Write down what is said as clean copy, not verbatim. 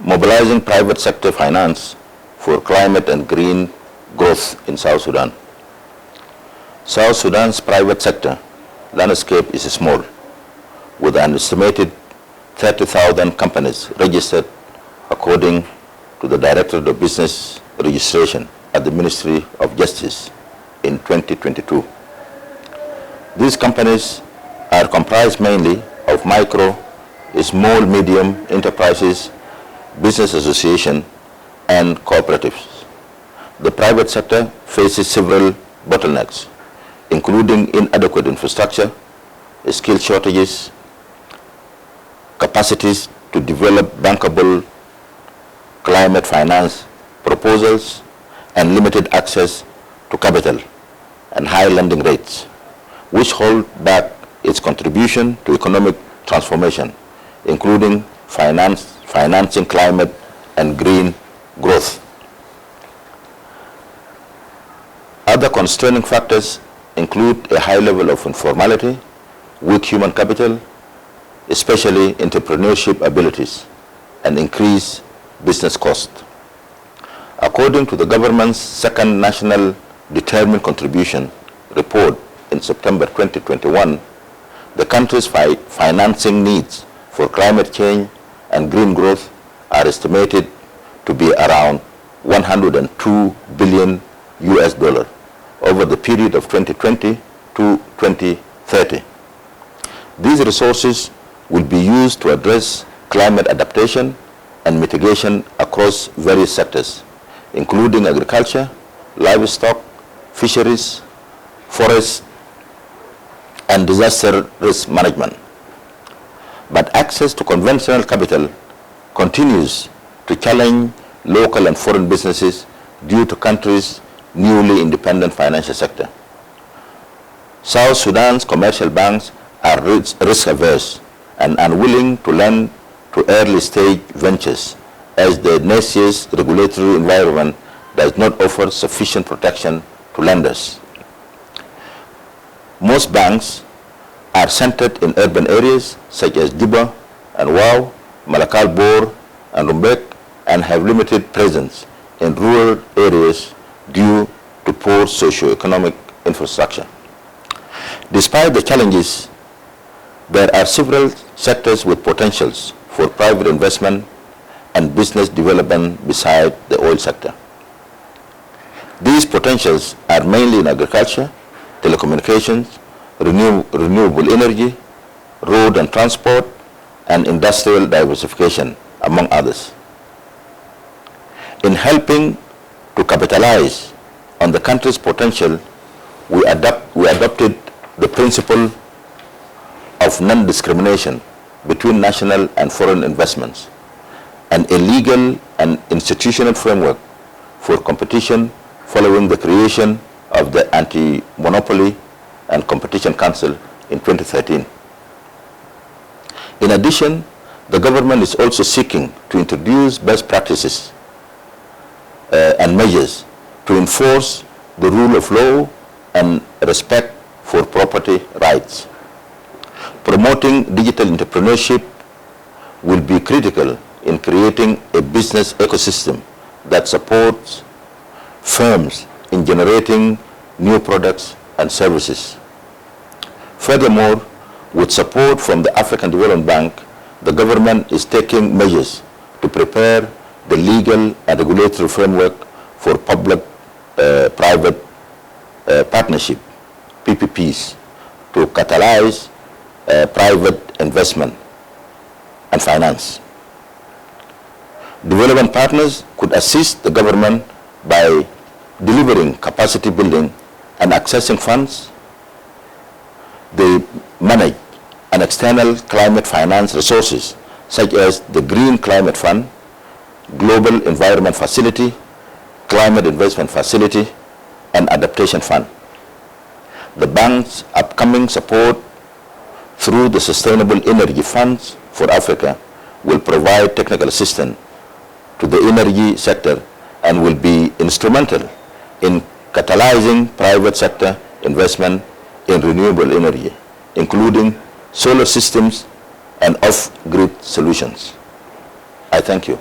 Mobilizing private sector finance for climate and green growth in South Sudan. South Sudan's private sector landscape is small, with an estimated 30,000 companies registered according to the Directorate of Business Registration at the Ministry of Justice in 2022. These companies are comprised mainly of micro, small, medium enterprises, business associations, and cooperatives. The private sector faces several bottlenecks, including inadequate infrastructure, skill shortages, capacities to develop bankable climate finance proposals, and limited access to capital and high lending rates, which hold back its contribution to economic transformation, including financing climate and green growth. Other constraining factors include a high level of informality, weak human capital, especially entrepreneurship abilities, and increased business cost. According to the government's second National Determined Contribution report in September 2021, the country's financing needs for climate change and green growth are estimated to be around $102 billion over the period of 2020 to 2030. These resources will be used to address climate adaptation and mitigation across various sectors, including agriculture, livestock, fisheries, forests, and disaster risk management. But access to conventional capital continues to challenge local and foreign businesses due to country's newly independent financial sector. South Sudan's commercial banks are risk-averse and unwilling to lend to early-stage ventures, as the nation's regulatory environment does not offer sufficient protection to lenders. Most banks are centered in urban areas such as Juba and Wau, Malakal Bor, and Rumbek, and have limited presence in rural areas due to poor socio-economic infrastructure. Despite the challenges, there are several sectors with potentials for private investment and business development beside the oil sector. These potentials are mainly in agriculture, telecommunications, renewable energy, road and transport, and industrial diversification, among others. In helping to capitalize on the country's potential, we adopted the principle of non-discrimination between national and foreign investments, and a legal and institutional framework for competition following the creation of the Anti-Monopoly and Competition Council in 2013. In addition, the government is also seeking to introduce best practices and measures to enforce the rule of law and respect for property rights. Promoting digital entrepreneurship will be critical in creating a business ecosystem that supports firms in generating new products and services. Furthermore, with support from the African Development Bank, the government is taking measures to prepare the legal and regulatory framework for public-private partnership, PPPs, to catalyze private investment and finance. Development partners could assist the government by delivering capacity building and accessing funds. They manage an external climate finance resources such as the Green Climate Fund, Global Environment Facility, Climate Investment Facility, and Adaptation Fund. The bank's upcoming support through the Sustainable Energy Funds for Africa will provide technical assistance to the energy sector and will be instrumental in catalyzing private sector investment in renewable energy, including solar systems and off-grid solutions. I thank you.